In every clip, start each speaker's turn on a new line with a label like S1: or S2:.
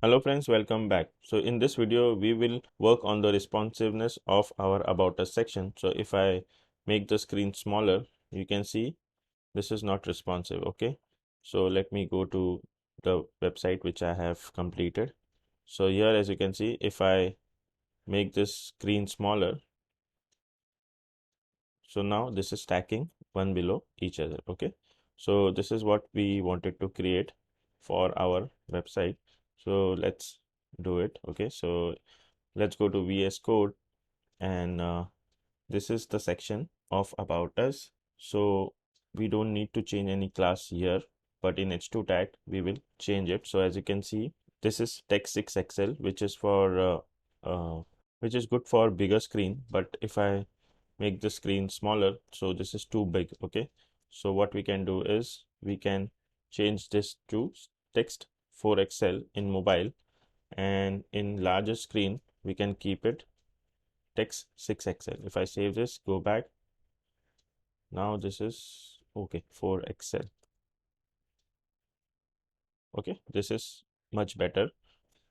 S1: Hello friends, welcome back. So in this video, we will work on the responsiveness of our About Us section. So if I make the screen smaller, you can see this is not responsive, okay? So let me go to the website which I have completed. So here, as you can see, if I make this screen smaller, so now this is stacking one below each other, okay? So this is what we wanted to create for our website. So let's do it, okay? So let's go to VS Code and this is the section of About Us. So we don't need to change any class here, but in H2 tag, we will change it. So as you can see, this is text 6XL, which is good for bigger screen. But if I make the screen smaller, so this is too big, okay? So what we can do is we can change this to text 4XL in mobile, and in larger screen, we can keep it text 6XL. If I save this, go back, now this is okay, 4XL. Okay, this is much better.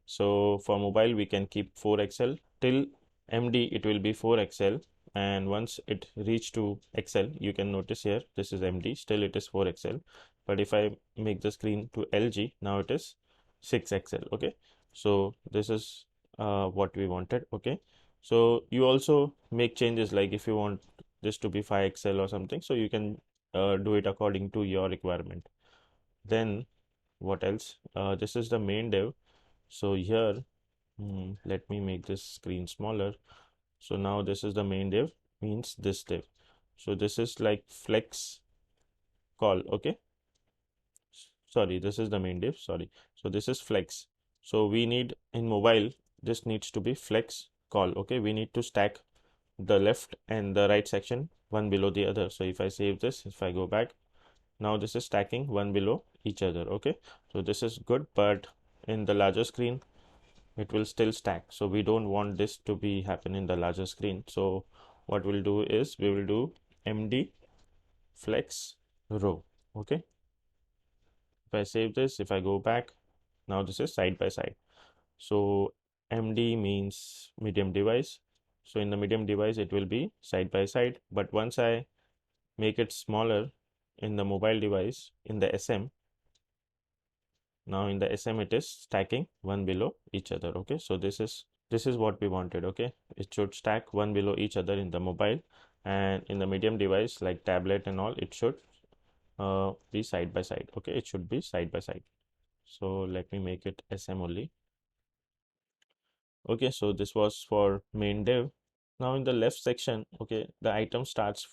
S1: So for mobile, we can keep 4XL till MD, it will be 4XL. And once it reach to XL, you can notice here, this is MD, still it is 4XL. But if I make the screen to LG, now it is 6XL. Okay, so this is what we wanted. Okay, so you also make changes, like if you want this to be 5XL or something, so you can do it according to your requirement. Then what else? This is the main div. So here, let me make this screen smaller. So now this is the main div, means this div. So this is like flex call, okay? Sorry, this is the main div, sorry. So this is flex. So we need in mobile, this needs to be flex call, okay? We need to stack the left and the right section one below the other. So if I save this, if I go back, now this is stacking one below each other, okay? So this is good, but in the larger screen, it will still stack. So we don't want this to be happen in the larger screen. So what we'll do is we will do MD flex row. Okay. If I save this, if I go back, now this is side by side. So MD means medium device. So in the medium device, it will be side by side. But once I make it smaller in the mobile device, in the SM, now in the SM it is stacking one below each other. Okay, so this is what we wanted. Okay, it should stack one below each other in the mobile, and in the medium device like tablet and all, it should be side by side. Okay, it should be side by side. So let me make it SM only. Okay, so this was for main div. Now in the left section, okay, the item starts.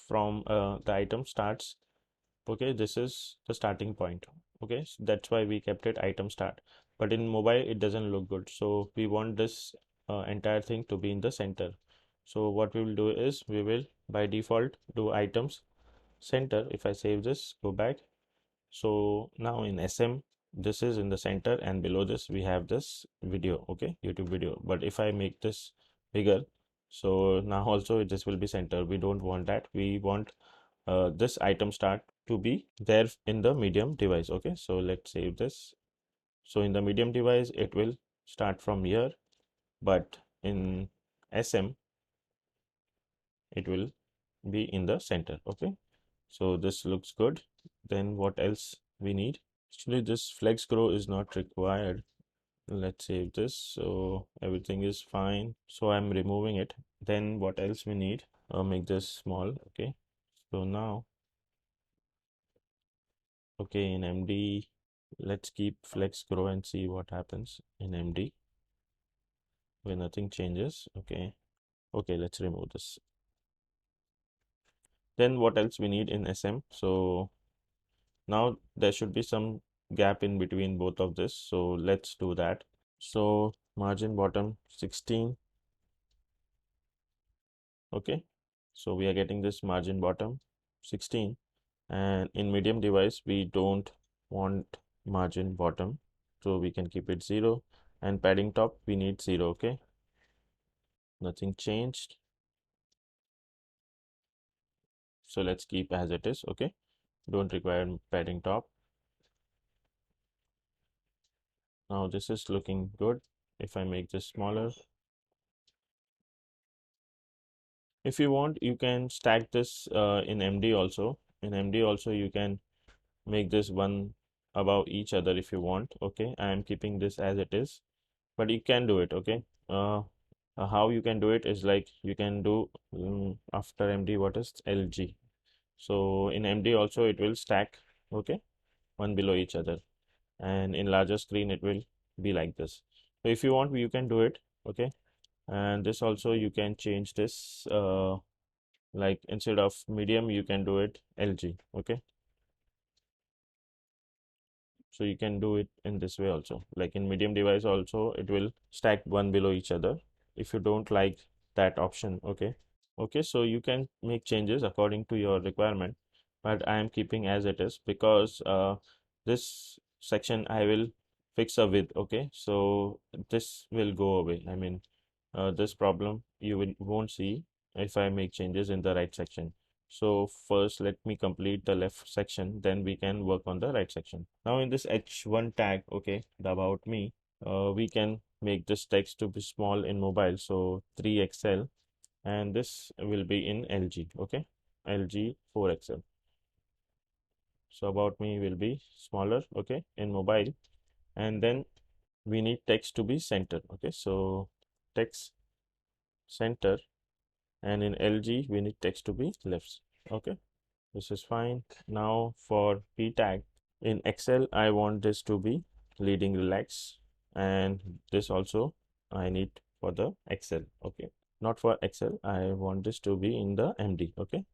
S1: Okay, this is the starting point. Okay, so that's why we kept it item start, but in mobile it doesn't look good, so we want this entire thing to be in the center. So what we will do is we will by default do items center. If I save this, go back, so now in SM this is in the center, and below this we have this video, okay, YouTube video. But if I make this bigger, so now also this will be center. We don't want that. We want this item start to be there in the medium device. Okay, so let's save this. So in the medium device it will start from here, but in SM it will be in the center. Okay, so this looks good. Then what else we need? Actually this flex grow is not required. Let's save this. So everything is fine, so I'm removing it. Then what else we need? Make this small. Okay, so now, okay, in MD, let's keep flex grow and see what happens in MD when nothing changes. Okay, okay, let's remove this. Then what else we need in SM? So now there should be some gap in between both of this, so let's do that. So margin bottom 16. Okay, so we are getting this margin bottom 16, and in medium device we don't want margin bottom, so we can keep it 0, and padding top we need 0. Okay, nothing changed, so let's keep as it is. Okay, don't require padding top. Now this is looking good. If I make this smaller, if you want, you can stack this in MD also. In MD also, you can make this one above each other if you want. Okay, I am keeping this as it is, but you can do it. Okay, how you can do it is like you can do after MD, what is LG? So in MD also it will stack. Okay, one below each other, and in larger screen it will be like this. So if you want, you can do it. Okay, and this also you can change this. Like instead of medium, you can do it LG. Okay, so you can do it in this way also. Like in medium device also, it will stack one below each other. If you don't like that option, okay. Okay, so you can make changes according to your requirement, but I am keeping as it is because this section I will fix a width. Okay, so this will go away. I mean, this problem you won't see if I make changes in the right section. So first let me complete the left section, then we can work on the right section. Now in this H1 tag, okay, the about me, we can make this text to be small in mobile, so 3XL, and this will be in LG. Okay, LG 4XL. So about me will be smaller, okay, in mobile, and then we need text to be center. Okay, so text center, and in LG we need text to be left. Okay, this is fine. Now for P tag in Excel, I want this to be leading relax, and this also I need for the Excel. Okay, not for Excel, I want this to be in the MD. Okay,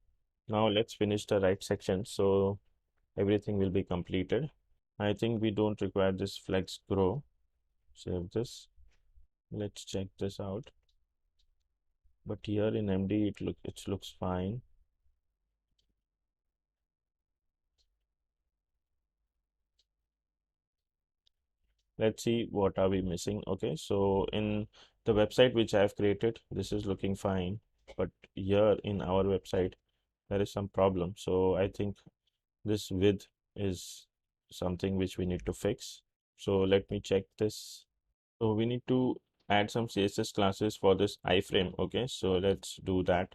S1: now let's finish the right section so everything will be completed. I think we don't require this flex grow. Save this. Let's check this out. But here in MD it looks fine. Let's see what are we missing. Okay, so in the website which I have created, this is looking fine, but here in our website there is some problem. So I think this width is something which we need to fix. So let me check this. So we need to add some CSS classes for this iframe. Okay, so let's do that.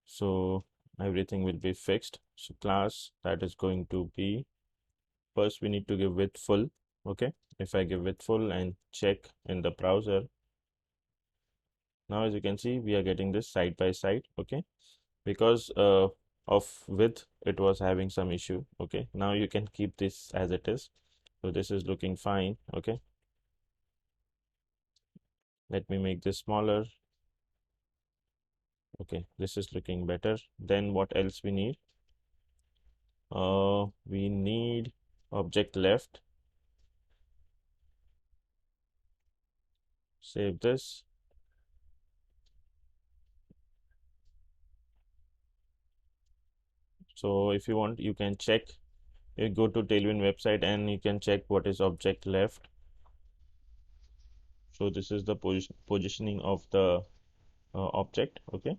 S1: So everything will be fixed. So class that is going to be, first we need to give width full. Okay, if I give width full and check in the browser, now as you can see we are getting this side by side. Okay, because of width it was having some issue. Okay, now you can keep this as it is. So this is looking fine. Okay, let me make this smaller. Okay, this is looking better. Then what else we need? We need object left. Save this. So if you want, you can check. You go to Tailwind website and you can check what is object left. So this is the positioning of the object. Okay,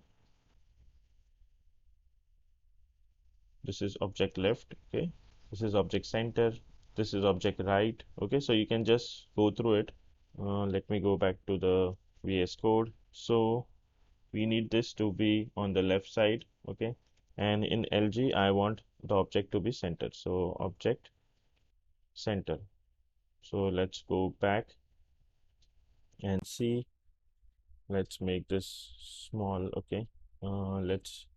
S1: this is object left. Okay, this is object center. This is object right. Okay, so you can just go through it. Let me go back to the VS Code. So we need this to be on the left side. Okay, and in LG I want the object to be center. So object center. So let's go back and see. Let's make this small. Okay, let's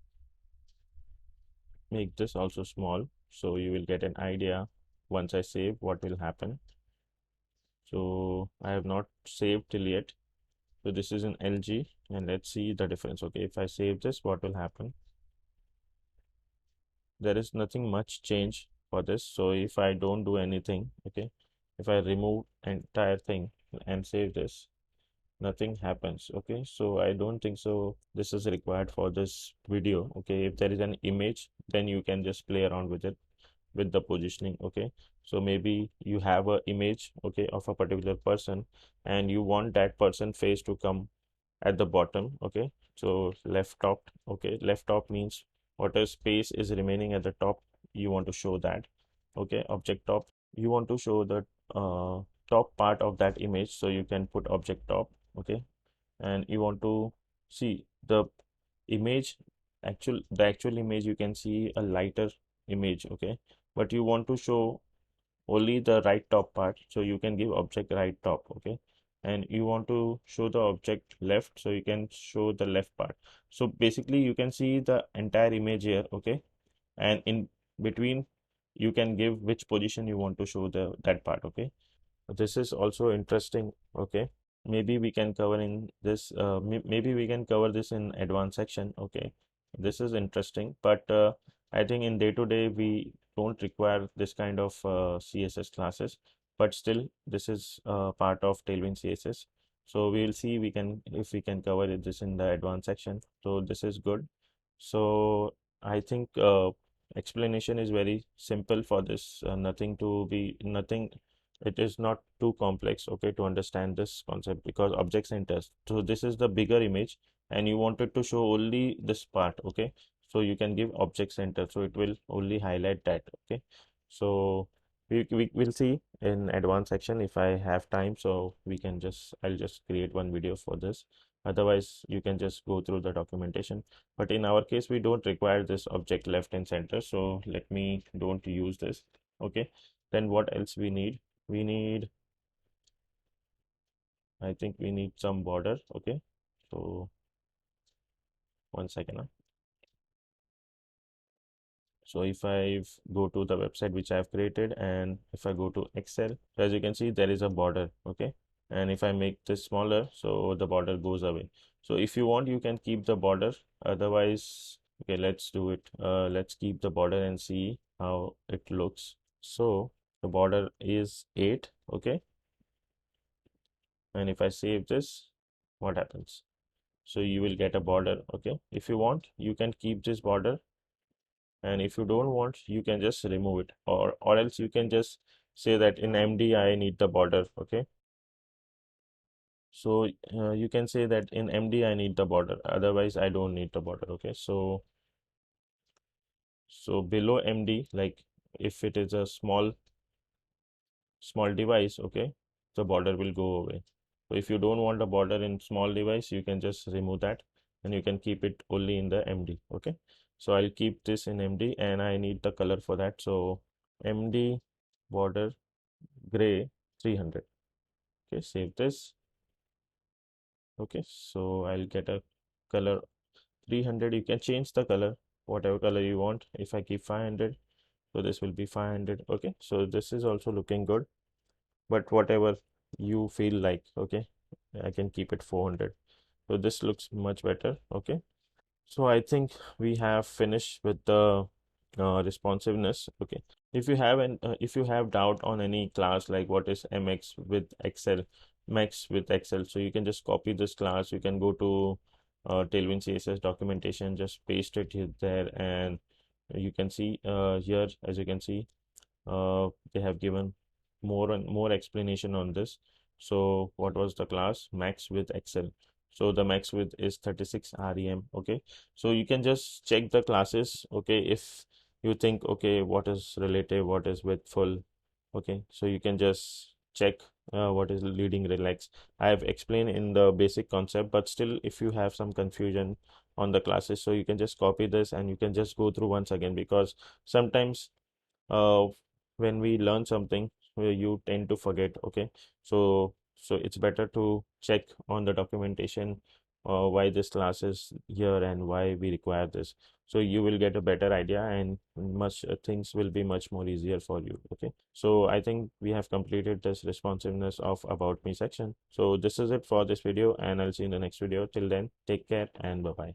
S1: make this also small so you will get an idea once I save what will happen. So I have not saved till yet. So this is an LG, and let's see the difference. Okay, if I save this, what will happen? There is nothing much change for this. So if I don't do anything, okay, if I remove entire thing and save this, nothing happens. Okay, so I don't think so this is required for this video. Okay, if there is an image, then you can just play around with it, with the positioning. Okay, so maybe you have a image, okay, of a particular person and you want that person face to come at the bottom. Okay, so left top. Okay, left top means whatever space is remaining at the top, you want to show that. Okay, object top, you want to show that top part of that image, so you can put object top, okay, and you want to see the image, the actual image, you can see a lighter image, okay, but you want to show only the right top part, so you can give object right top, okay, and you want to show the object left, so you can show the left part. So basically you can see the entire image here, okay, and in between you can give which position you want to show that part, okay. This is also interesting, okay. Maybe we can cover in this, maybe we can cover this in advanced section, okay. This is interesting, but I think in day to day we don't require this kind of CSS classes, but still this is part of Tailwind CSS. So we will see we can, if we can cover this in the advanced section. So this is good. So I think explanation is very simple for this, nothing, it is not too complex, okay, to understand this concept, because object centers, so this is the bigger image and you wanted to show only this part, okay, so you can give object center, so it will only highlight that, okay. So we will see in advanced section if I have time, so I'll just create one video for this. Otherwise you can just go through the documentation, but in our case we don't require this object left and center, so let me don't use this, okay. Then what else we need? We need, I think we need some border, okay. So one second. So if I go to the website which I have created, and if I go to Excel, as you can see there is a border, okay, and if I make this smaller, so the border goes away. So if you want you can keep the border, otherwise, okay, let's do it. Let's keep the border and see how it looks. So the border is 8, okay, and if I save this, what happens? So you will get a border, okay. If you want you can keep this border, and if you don't want you can just remove it, or else you can just say that in MD I need the border, okay. So you can say that in MD I need the border, otherwise I don't need the border, okay. So below MD, like if it is a small device, okay, the border will go away. So if you don't want a border in small device, you can just remove that and you can keep it only in the MD, okay. So I'll keep this in MD and I need the color for that. So MD border gray 300, okay, save this, okay. So I'll get a color 300. You can change the color whatever color you want. If I keep 500, so this will be 500, okay. So this is also looking good, but whatever you feel like, okay, I can keep it 400. So this looks much better, okay. So I think we have finished with the responsiveness, okay. If you have doubt on any class, like what is MX with Excel, Max with Excel, so you can just copy this class. You can go to Tailwind CSS documentation, just paste it here, there, and you can see here, as you can see, they have given more and more explanation on this. So what was the class? Max with Excel. So the max width is 36 rem, okay. So you can just check the classes, okay, if you think, okay, what is relative, what is widthful, okay. So you can just check what is leading relax. I have explained in the basic concept, but still if you have some confusion on the classes, so you can just copy this and you can just go through once again, because sometimes uh, when we learn something, you tend to forget, okay. So it's better to check on the documentation why this class is here and why we require this, so you will get a better idea, and much things will be much more easier for you, okay. So I think we have completed this responsiveness of about me section. So this is it for this video, and I'll see you in the next video. Till then, take care and bye bye.